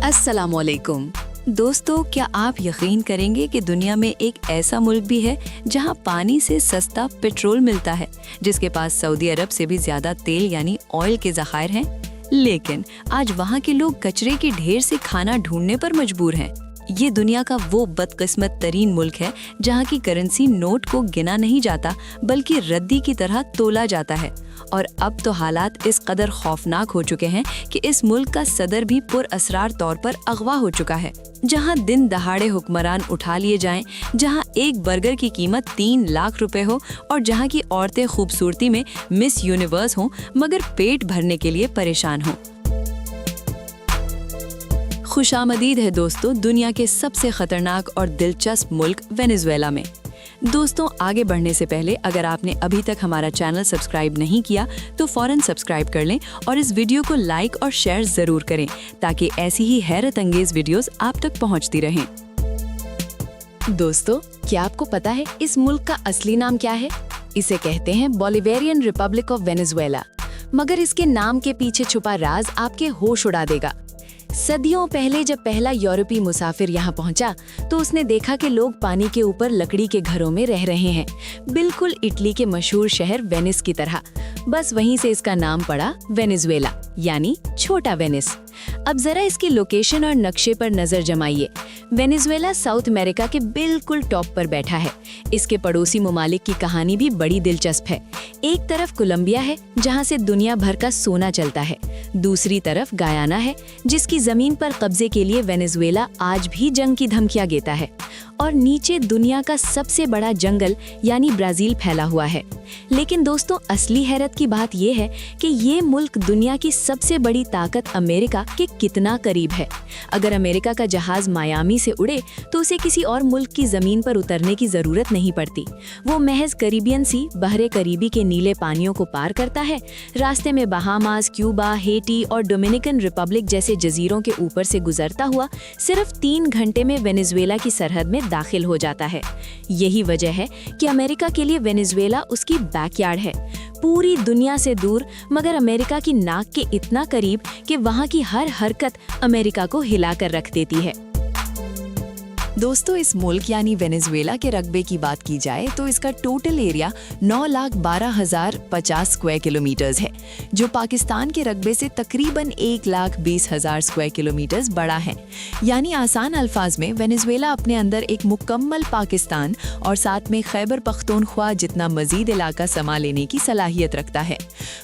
अस्सलामुअलैकुम दोस्तों, क्या आप यकीन करेंगे कि दुनिया में एक ऐसा मुल्क भी है जहां पानी से सस्ता पेट्रोल मिलता है, जिसके पास सऊदी अरब से भी ज्यादा तेल यानी ऑयल के ज़खायर हैं। लेकिन आज वहां के लोग कचरे के ढेर से खाना ढूंढने पर मजबूर हैं। ये दुनिया का वो बदकिस्मत तरीन मुल्क है जहाँ की करेंसी नोट को गिना नहीं जाता बल्कि रद्दी की तरह तोला जाता है। और अब तो हालात इस कदर खौफनाक हो चुके हैं कि इस मुल्क का सदर भी पुरअसरार तौर पर अगवा हो चुका है, जहां दिन दहाड़े हुक्मरान उठा लिए जाएं, जहां एक बर्गर की कीमत 3 लाख रुपए हो और जहां की औरतें खूबसूरती में मिस यूनिवर्स हों मगर पेट भरने के लिए परेशान हों। खुशामदीद है दोस्तों दुनिया के सबसे खतरनाक और दिलचस्प मुल्क वेनेजुएला में। दोस्तों, आगे बढ़ने से पहले अगर आपने अभी तक हमारा चैनल सब्सक्राइब नहीं किया तो फौरन सब्सक्राइब कर लें और इस वीडियो को लाइक और शेयर जरूर करें ताकि ऐसी ही हैरत अंगेज वीडियोस आप तक पहुंचती रहें। दोस्तों, क्या आपको पता है इस मुल्क का असली नाम क्या है? इसे कहते हैं बोलिवेरियन रिपब्लिक ऑफ वेनेजुएला। मगर इसके नाम के पीछे छुपा राज आपके होश उड़ा देगा। सदियों पहले जब पहला यूरोपीय मुसाफिर यहाँ पहुंचा तो उसने देखा कि लोग पानी के ऊपर लकड़ी के घरों में रह रहे हैं, बिल्कुल इटली के मशहूर शहर वेनिस की तरह। बस वहीं से इसका नाम पड़ा वेनेजुएला यानी छोटा वेनिस। अब जरा इसकी लोकेशन और नक्शे पर नजर जमाइए। वेनेजुएला साउथ अमेरिका के बिल्कुल टॉप पर बैठा है। इसके पड़ोसी ममालिक की कहानी भी बड़ी दिलचस्प है। एक तरफ कोलंबिया है जहां से दुनिया भर का सोना चलता है, दूसरी तरफ गयाना है जिसकी जमीन पर कब्जे के लिए वेनेजुएला आज भी जंग की धमकियां देता है, और नीचे दुनिया का सबसे बड़ा जंगल यानी ब्राजील फैला हुआ है। लेकिन दोस्तों, असली हैरत की बात यह है कि ये मुल्क दुनिया की सबसे बड़ी ताकत अमेरिका के कितना करीब है। अगर अमेरिका का जहाज मायामी से उड़े तो उसे किसी और मुल्क की जमीन पर उतरने की जरूरत नहीं पड़ती। वो महज कैरिबियन सी बहरे करीबी के नीले पानियों को पार करता है, रास्ते में बहामास, क्यूबा, हेटी और डोमिनिकन रिपब्लिक जैसे जजीरों के ऊपर से गुजरता हुआ सिर्फ 3 घंटे में वेनेजुएला की सरहद में दाखिल हो जाता है। यही वजह है कि अमेरिका के लिए वेनेजुएला उसकी बैकयार्ड है, पूरी दुनिया से दूर मगर अमेरिका की नाक के इतना करीब कि वहां की हर हरकत अमेरिका को हिलाकर रख देती है। दोस्तों, इस मुल्क यानी वेनेजुएला के रकबे की बात की जाए तो इसका टोटल एरिया 9,12,050 स्क्वायर किलोमीटर्स है, जो पाकिस्तान के रकबे से तकरीबन 1,20,000 स्क्वायर किलोमीटर्स बड़ा है। यानी आसान अल्फाज में वेनेजुएला अपने अंदर एक मुकम्मल पाकिस्तान और साथ में खैबर पख्तूनख्वा जितना मजीद इलाका समा लेने की सलाहियत रखता है।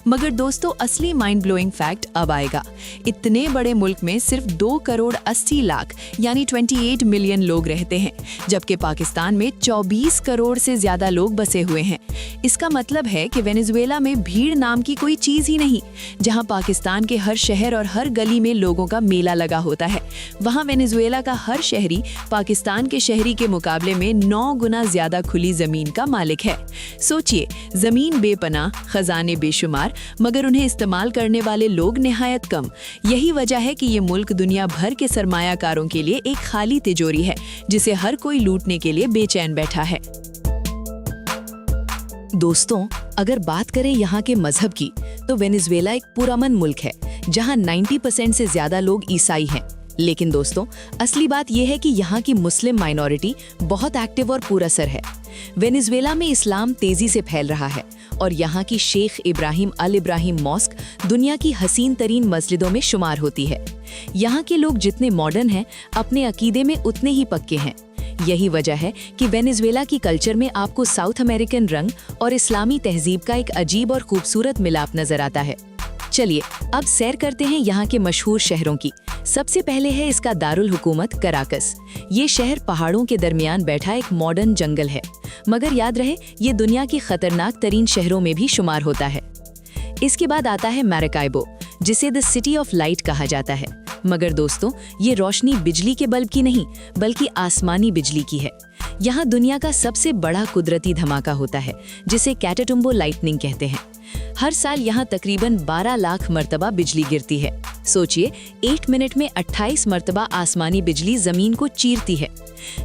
मगर दोस्तों, असली माइंड ब्लोइंग फैक्ट अब आएगा। इतने बड़े मुल्क में सिर्फ 2 करोड़ 80 लाख यानी 28 मिलियन लोग रहते हैं, जबकि पाकिस्तान में 24 करोड़ से ज्यादा लोग बसे हुए हैं। इसका मतलब है कि वेनेजुएला में भीड़ नाम की कोई चीज ही नहीं। जहां पाकिस्तान के हर शहर और हर गली में लोगों का मेला लगा होता है, वहां वेनेजुएला का हर शहरी पाकिस्तान के शहरी के मुकाबले में 9 गुना ज्यादा खुली जमीन का मालिक है। सोचिए, जमीन बेपनाह, खजाने बेशुमार, मगर उन्हें इस्तेमाल करने वाले लोग निहायत कम। यही वजह है कि ये मुल्क दुनिया भर के सरमायाकारों के लिए एक खाली तिजोरी है जिसे हर कोई लूटने के लिए बेचैन बैठा है। दोस्तों, अगर बात करें यहाँ के मजहब की तो वेनेजुएला एक पुरअमन मुल्क है जहाँ 90% से ज्यादा लोग ईसाई हैं। लेकिन दोस्तों, असली बात यह है कि यहाँ की मुस्लिम माइनॉरिटी बहुत एक्टिव और पुरअसर है। वेनेजुएला में इस्लाम तेजी से फैल रहा है और यहाँ की शेख इब्राहिम अल इब्राहिम मॉस्क दुनिया की हसीन तरीन मस्जिदों में शुमार होती है। यहाँ के लोग जितने मॉडर्न हैं, अपने अकीदे में उतने ही पक्के हैं। यही वजह है कि वेनेजुएला की कल्चर में आपको साउथ अमेरिकन रंग और इस्लामी तहजीब का एक अजीब और खूबसूरत मिलाप नजर आता है। चलिए अब सैर करते हैं यहाँ के मशहूर शहरों की। सबसे पहले है इसका दारुल हुकूमत कराकस। ये शहर पहाड़ों के दरमियान बैठा एक मॉडर्न जंगल है, मगर याद रहे ये दुनिया की खतरनाक तरीन शहरों में भी शुमार होता है। इसके बाद आता है मैराकाइबो, जिसे द सिटी ऑफ लाइट कहा जाता है। मगर दोस्तों, ये रोशनी बिजली के बल्ब की नहीं बल्कि आसमानी बिजली की है। यहाँ दुनिया का सबसे बड़ा कुदरती धमाका होता है जिसे कैटाटुम्बो लाइटनिंग कहते हैं। हर साल यहाँ तकरीबन 12 लाख मरतबा बिजली गिरती है। सोचिए 8 मिनट में 28 मर्तबा आसमानी बिजली जमीन को चीरती है।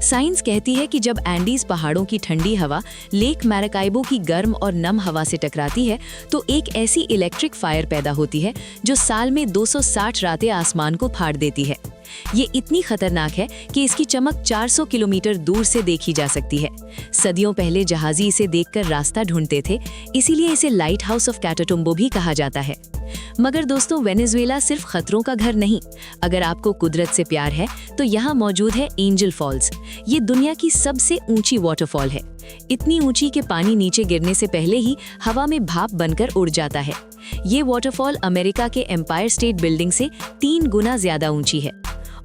साइंस कहती है कि जब एंडीज पहाड़ों की ठंडी हवा लेक मैराकाइबो की गर्म और नम हवा से टकराती है तो एक ऐसी इलेक्ट्रिक फायर पैदा होती है जो साल में 260 रातें आसमान को फाड़ देती है। ये इतनी खतरनाक है कि इसकी चमक 400 किलोमीटर दूर से देखी जा सकती है। सदियों पहले जहाजी इसे देखकर रास्ता ढूंढते थे, इसीलिए इसे लाइट हाउस ऑफ कैटाटुम्बो भी कहा जाता है। मगर दोस्तों, वेनेजुएला सिर्फ खतरों का घर नहीं। अगर आपको कुदरत से प्यार है तो यहाँ मौजूद है एंजल फॉल्स। ये दुनिया की सबसे ऊंची वाटरफॉल है। इतनी ऊंची कि पानी नीचे गिरने से पहले ही हवा में भाप बनकर उड़ जाता है। ये वाटरफॉल अमेरिका के एम्पायर स्टेट बिल्डिंग से 3 गुना ज्यादा ऊंची है।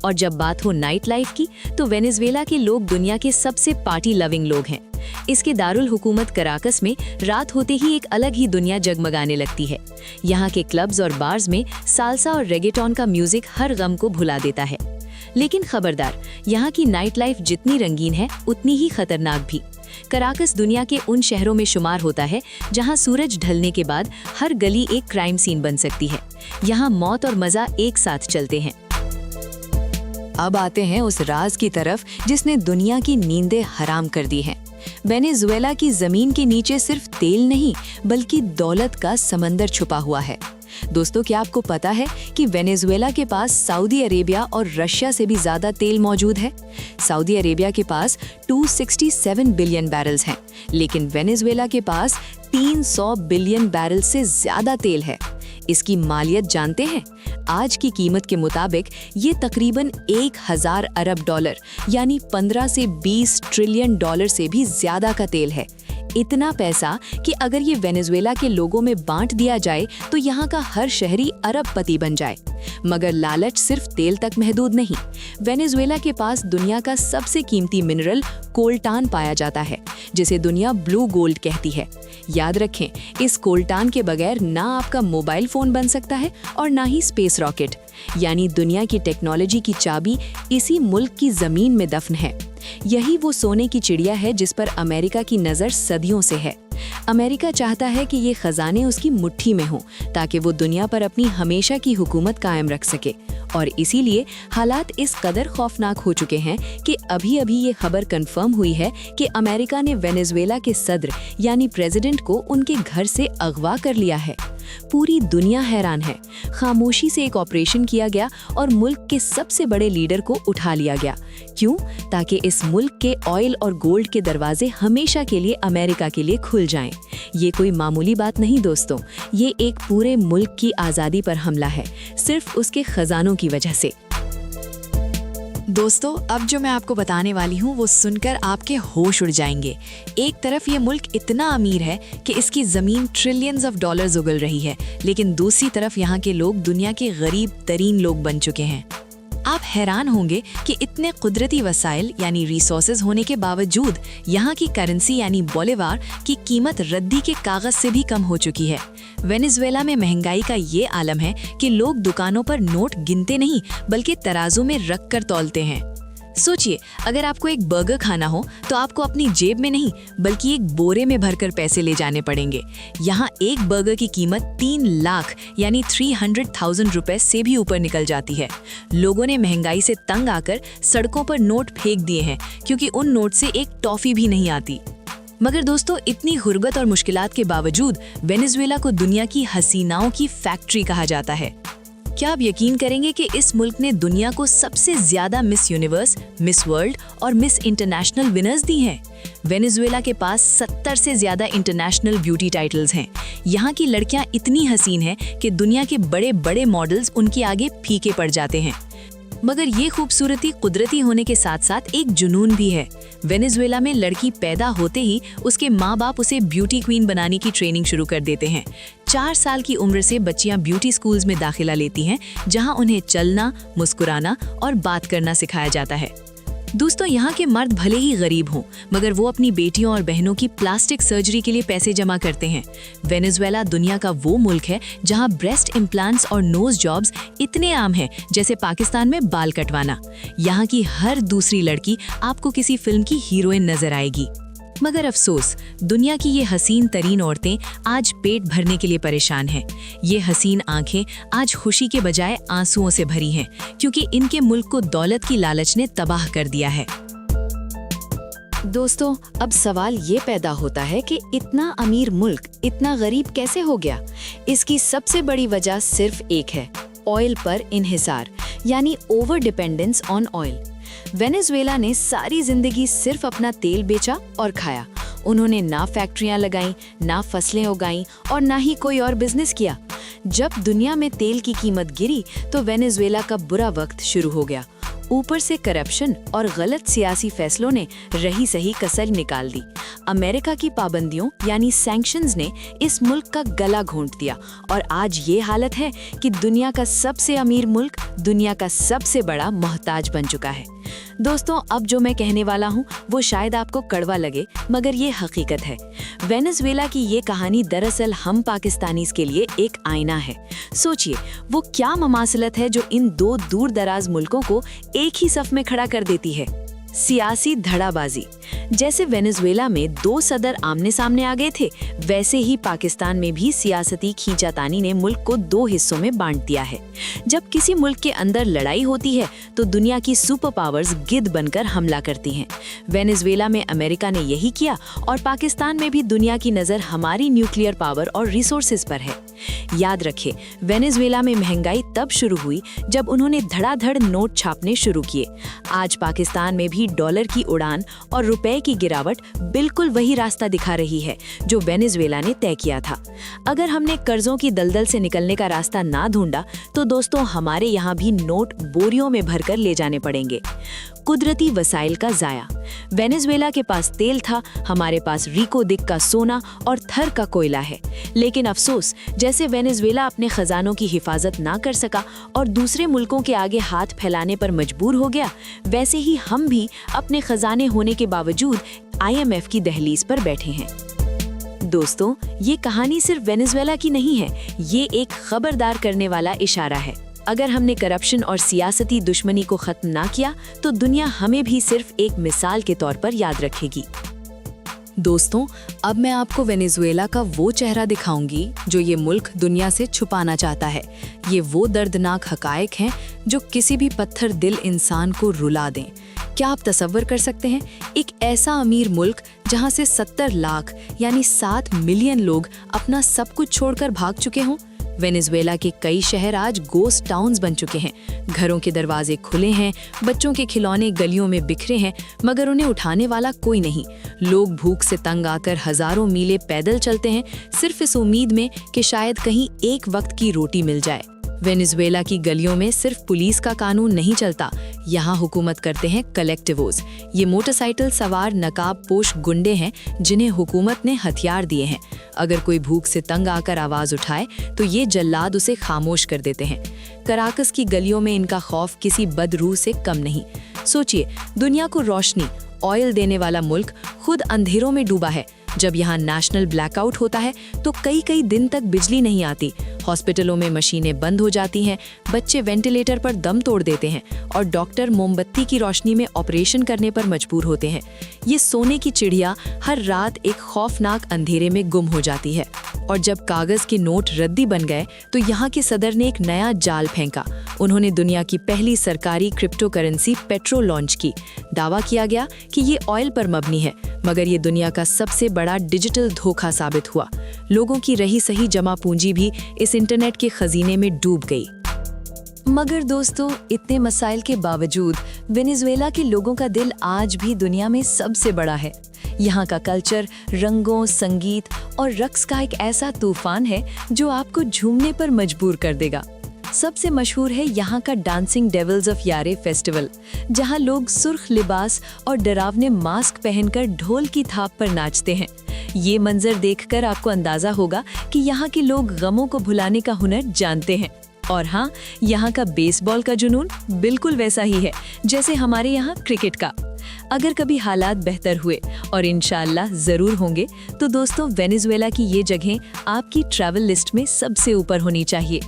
और जब बात हो नाइट लाइफ की तो वेनेजुएला के लोग दुनिया के सबसे पार्टी लविंग लोग हैं। इसके दारुल हुकूमत कराकस में रात होते ही एक अलग ही दुनिया जगमगाने लगती है। यहाँ के क्लब्स और बार्स में साल्सा और रेगेटॉन का म्यूजिक हर गम को भुला देता है। लेकिन खबरदार, यहाँ की नाइट लाइफ जितनी रंगीन है उतनी ही खतरनाक भी। कराकस दुनिया के उन शहरों में शुमार होता है जहाँ सूरज ढलने के बाद हर गली एक क्राइम सीन बन सकती है। यहाँ मौत और मजा एक साथ चलते हैं। अब आते हैं उस राज की तरफ जिसने दुनिया की नींदें हराम कर दी हैं। वेनेजुएला की जमीन के नीचे सिर्फ तेल नहीं बल्कि दौलत का समंदर छुपा हुआ है। दोस्तों, क्या आपको पता है कि वेनेजुएला के पास सऊदी अरेबिया और रशिया से भी ज्यादा तेल मौजूद है? सऊदी अरेबिया के पास 267 बिलियन बैरल्स हैं, लेकिन वेनेजुएला के पास 300 बिलियन बैरल से ज्यादा तेल है। इसकी मालियत जानते हैं? आज की कीमत के मुताबिक ये तकरीबन 1000 अरब डॉलर यानी 15 से 20 ट्रिलियन डॉलर से भी ज्यादा का तेल है। इतना पैसा कि अगर ये वेनेजुएला के लोगों में बांट दिया जाए तो यहाँ का हर शहरी अरबपति बन जाए। मगर लालच सिर्फ तेल तक महदूद नहीं। वेनेजुएला के पास दुनिया का सबसे कीमती मिनरल कोल्टान पाया जाता है, जिसे दुनिया ब्लू गोल्ड कहती है। याद रखें, इस कोल्टान के बगैर ना आपका मोबाइल फोन बन सकता है और ना ही स्पेस रॉकेट। यानी दुनिया की टेक्नोलॉजी की चाबी इसी मुल्क की जमीन में दफन है। यही वो सोने की चिड़िया है जिस पर अमेरिका की नज़र सदियों से है। अमेरिका चाहता है कि ये खजाने उसकी मुट्ठी में हों ताकि वो दुनिया पर अपनी हमेशा की हुकूमत कायम रख सके। और इसीलिए हालात इस कदर खौफनाक हो चुके हैं कि अभी ये खबर कंफर्म हुई है कि अमेरिका ने वेनेजुएला के सदर यानी प्रेसिडेंट को उनके घर से अगवा कर लिया है। पूरी दुनिया हैरान है। खामोशी से एक ऑपरेशन किया गया और मुल्क के सबसे बड़े लीडर को उठा लिया गया। क्यों? ताकि इस मुल्क के ऑयल और गोल्ड के दरवाजे हमेशा के लिए अमेरिका के लिए खुल जाएं। ये कोई मामूली बात नहीं दोस्तों, ये एक पूरे मुल्क की आज़ादी पर हमला है, सिर्फ उसके खजानों की वजह से। दोस्तों, अब जो मैं आपको बताने वाली हूँ वो सुनकर आपके होश उड़ जाएंगे। एक तरफ ये मुल्क इतना अमीर है कि इसकी ज़मीन ट्रिलियंस ऑफ डॉलर्स उगल रही है, लेकिन दूसरी तरफ यहाँ के लोग दुनिया के गरीब तरीन लोग बन चुके हैं। आप हैरान होंगे कि इतने कुदरती वसाइल यानी रिसोर्सेज होने के बावजूद यहाँ की करेंसी यानी बोलिवार की कीमत रद्दी के कागज से भी कम हो चुकी है। वेनेजुएला में महंगाई का ये आलम है कि लोग दुकानों पर नोट गिनते नहीं बल्कि तराजू में रख कर तौलते हैं। सोचिए, अगर आपको एक बर्गर खाना हो तो आपको अपनी जेब में नहीं बल्कि एक बोरे में भरकर पैसे ले जाने पड़ेंगे। यहाँ एक बर्गर की कीमत 3 लाख यानी 300,000 रुपए से भी ऊपर निकल जाती है। लोगों ने महंगाई से तंग आकर सड़कों पर नोट फेंक दिए हैं क्योंकि उन नोट से एक टॉफी भी नहीं आती। मगर दोस्तों, इतनी गुर्बत और मुश्किलात के बावजूद वेनेजुएला को दुनिया की हसीनाओं की फैक्ट्री कहा जाता है। क्या आप यकीन करेंगे कि इस मुल्क ने दुनिया को सबसे ज्यादा मिस यूनिवर्स, मिस वर्ल्ड और मिस इंटरनेशनल विनर्स दी हैं? वेनेजुएला के पास 70 से ज्यादा इंटरनेशनल ब्यूटी टाइटल्स हैं। यहाँ की लड़कियां इतनी हसीन हैं कि दुनिया के बड़े बड़े मॉडल्स उनके आगे फीके पड़ जाते हैं। मगर ये खूबसूरती कुदरती होने के साथ साथ एक जुनून भी है। वेनेजुएला में लड़की पैदा होते ही उसके माँ बाप उसे ब्यूटी क्वीन बनाने की ट्रेनिंग शुरू कर देते हैं। 4 साल की उम्र से बच्चियां ब्यूटी स्कूल्स में दाखिला लेती हैं, जहां उन्हें चलना, मुस्कुराना और बात करना सिखाया जाता है। दोस्तों, यहाँ के मर्द भले ही गरीब हों मगर वो अपनी बेटियों और बहनों की प्लास्टिक सर्जरी के लिए पैसे जमा करते हैं। वेनेजुएला दुनिया का वो मुल्क है जहाँ ब्रेस्ट इम्प्लांट्स और नोज जॉब्स इतने आम हैं जैसे पाकिस्तान में बाल कटवाना। यहाँ की हर दूसरी लड़की आपको किसी फिल्म की हीरोइन नजर आएगी। मगर अफसोस, दुनिया की ये हसीन तरीन औरतें आज पेट भरने के लिए परेशान हैं। ये हसीन आंखें आज खुशी के बजाय आंसुओं से भरी हैं, क्योंकि इनके मुल्क को दौलत की लालच ने तबाह कर दिया है। दोस्तों, अब सवाल ये पैदा होता है कि इतना अमीर मुल्क इतना गरीब कैसे हो गया? इसकी सबसे बड़ी वजह सिर्फ एक है, ऑयल पर इन्हिसार, यानी over dependence on oil. Venezuela ने सारी जिंदगी सिर्फ अपना तेल बेचा और खाया। उन्होंने ना फैक्ट्रियां लगाईं, ना फसलें उगाईं और ना ही कोई और बिजनेस किया। जब दुनिया में तेल की कीमत गिरी तो वेनेजुएला का बुरा वक्त शुरू हो गया। ऊपर से करप्शन और गलत सियासी फैसलों ने रही सही कसर निकाल दी। अमेरिका की पाबंदियों यानी सैंक्शंस ने इस मुल्क का गला घोंट दिया और आज ये हालत है कि दुनिया का सबसे अमीर मुल्क दुनिया का सबसे बड़ा मोहताज बन चुका है। दोस्तों, अब जो मैं कहने वाला हूँ वो शायद आपको कड़वा लगे, मगर ये हकीकत है। वेनेजुएला की ये कहानी दरअसल हम पाकिस्तानीज़ के लिए एक आईना है। सोचिए, वो क्या ममासलत है जो इन दो दूर दराज मुल्कों को एक ही सफ में खड़ा कर देती है। सियासी धड़ाबाजी। जैसे वेनेजुएला में दो सदर आमने सामने आ गए थे, वैसे ही पाकिस्तान में भी सियासती खींचातानी ने मुल्क को दो हिस्सों में बांट दिया है। जब किसी मुल्क के अंदर लड़ाई होती है तो दुनिया की सुपर पावर्स गिद्ध बनकर हमला करती हैं। वेनेजुएला में अमेरिका ने यही किया और पाकिस्तान में भी दुनिया की नज़र हमारी न्यूक्लियर पावर और रिसोर्सेज पर है। याद रखें, वेनेजुएला में महंगाई तब शुरू हुई जब उन्होंने धड़ाधड़ नोट छापने शुरू किए। आज पाकिस्तान में भी डॉलर की उड़ान और रुपए की गिरावट बिल्कुल वही रास्ता दिखा रही है जो वेनेजुएला ने तय किया था। अगर हमने कर्जों की दलदल से निकलने का रास्ता ना ढूंढा तो दोस्तों, हमारे यहाँ भी नोट बोरियों में भरकर ले जाने पड़ेंगे। कुदरती वसाइल का जाया। वेनेजुएला के पास तेल था, हमारे पास रिको दिक का सोना और थर का कोयला है। लेकिन अफसोस, जैसे वेनेजुएला अपने खजानों की हिफाजत ना कर सका और दूसरे मुल्कों के आगे हाथ फैलाने पर मजबूर हो गया, वैसे ही हम भी अपने खजाने होने के बावजूद IMF की दहलीज पर बैठे हैं। दोस्तों, ये कहानी सिर्फ वेनेजुएला की नहीं है, ये एक खबरदार करने वाला इशारा है। अगर हमने करप्शन और सियासती दुश्मनी को खत्म ना किया तो दुनिया हमें भी सिर्फ एक मिसाल के तौर पर याद रखेगी। दोस्तों, अब मैं आपको वेनेजुएला का वो चेहरा दिखाऊंगी जो ये मुल्क दुनिया से छुपाना चाहता है। ये वो दर्दनाक हकायक हैं जो किसी भी पत्थर दिल इंसान को रुला दें। क्या आप तसव्वुर कर सकते हैं, एक ऐसा अमीर मुल्क जहां से 70 लाख यानी 7 मिलियन लोग अपना सब कुछ छोड़कर भाग चुके हों? वेनेजुएला के कई शहर आज गोस्ट टाउन्स बन चुके हैं। घरों के दरवाजे खुले हैं, बच्चों के खिलौने गलियों में बिखरे हैं, मगर उन्हें उठाने वाला कोई नहीं। लोग भूख से तंग आकर हजारों मीलें पैदल चलते हैं, सिर्फ इस उम्मीद में कि शायद कहीं एक वक्त की रोटी मिल जाए। वेनेजुएला की गलियों में सिर्फ पुलिस का कानून नहीं चलता, यहाँ हुकूमत करते हैं कलेक्टिवोज। ये मोटरसाइकिल सवार नकाब पोश गुंडे हैं जिन्हें हुकूमत ने हथियार दिए हैं। अगर कोई भूख से तंग आकर आवाज उठाए तो ये जल्लाद उसे खामोश कर देते हैं। कराकस की गलियों में इनका खौफ किसी बदरूह से कम नहीं। सोचिए, दुनिया को रोशनी, ऑयल देने वाला मुल्क खुद अंधेरों में डूबा है। जब यहाँ नेशनल ब्लैकआउट होता है तो कई दिन तक बिजली नहीं आती, हॉस्पिटलों में मशीनें बंद हो जाती हैं, बच्चे वेंटिलेटर पर दम तोड़ देते हैं और डॉक्टर मोमबत्ती की रोशनी में ऑपरेशन करने पर मजबूर होते हैं। ये सोने की चिड़िया हर रात एक खौफनाक अंधेरे में गुम हो जाती है। और जब कागज के नोट रद्दी बन गए तो यहाँ के सदर ने एक नया जाल फेंका। उन्होंने दुनिया की पहली सरकारी क्रिप्टो करेंसी पेट्रो लॉन्च की। दावा किया गया कि ये ऑयल पर मबनी है, मगर ये दुनिया का सबसे बड़ा डिजिटल धोखा साबित हुआ। लोगों की रही सही जमा पूंजी भी इस इंटरनेट के खजीने में डूब गई। मगर दोस्तों, इतने मसाइल के बावजूद वेनेजुएला के लोगों का दिल आज भी दुनिया में सबसे बड़ा है। यहाँ का कल्चर रंगों, संगीत और रक्स का एक ऐसा तूफान है जो आपको झूमने पर मजबूर कर देगा। सबसे मशहूर है यहाँ का डांसिंग डेविल्स ऑफ यारे फेस्टिवल, जहाँ लोग सुर्ख लिबास और डरावने मास्क पहनकर ढोल की थाप पर नाचते हैं। ये मंजर देखकर आपको अंदाजा होगा कि यहाँ के लोग गमों को भुलाने का हुनर जानते हैं। और हाँ, यहाँ का बेसबॉल का जुनून बिल्कुल वैसा ही है जैसे हमारे यहाँ क्रिकेट का। अगर कभी हालात बेहतर हुए, और इंशाअल्लाह ज़रूर होंगे, तो दोस्तों वेनेजुएला की ये जगहें आपकी ट्रैवल लिस्ट में सबसे ऊपर होनी चाहिए।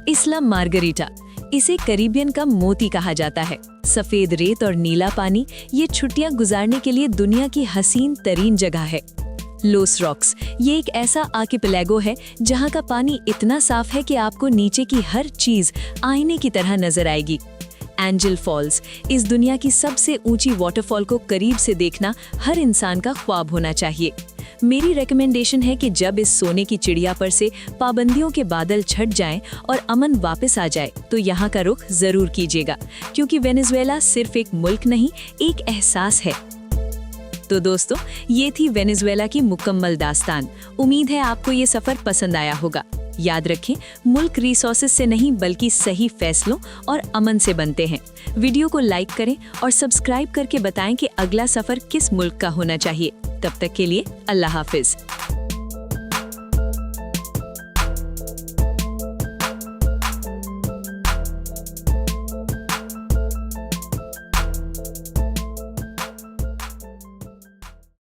इस्ला मार्गरीटा, इसे कैरिबियन का मोती कहा जाता है। सफेद रेत और नीला पानी, ये छुट्टियां गुजारने के लिए दुनिया की हसीन तरीन जगह है। लोस रॉक्स, ये एक ऐसा आर्किपेलागो है जहां का पानी इतना साफ है कि आपको नीचे की हर चीज आईने की तरह नजर आएगी। एंजल फॉल्स, इस दुनिया की सबसे ऊंची वाटरफॉल को करीब से देखना हर इंसान का ख्वाब होना चाहिए। मेरी रिकमेंडेशन है कि जब इस सोने की चिड़िया पर से पाबंदियों के बादल छट जाएं और अमन वापस आ जाए तो यहाँ का रुख जरूर कीजिएगा, क्योंकि वेनेजुएला सिर्फ एक मुल्क नहीं, एक एहसास है। तो दोस्तों, ये थी वेनेजुएला की मुकम्मल दास्तान। उम्मीद है आपको ये सफर पसंद आया होगा। याद रखें, मुल्क रिसोर्सेज से नहीं बल्कि सही फैसलों और अमन से बनते हैं। वीडियो को लाइक करें और सब्सक्राइब करके बताएं कि अगला सफर किस मुल्क का होना चाहिए। तब तक के लिए अल्लाह हाफिज।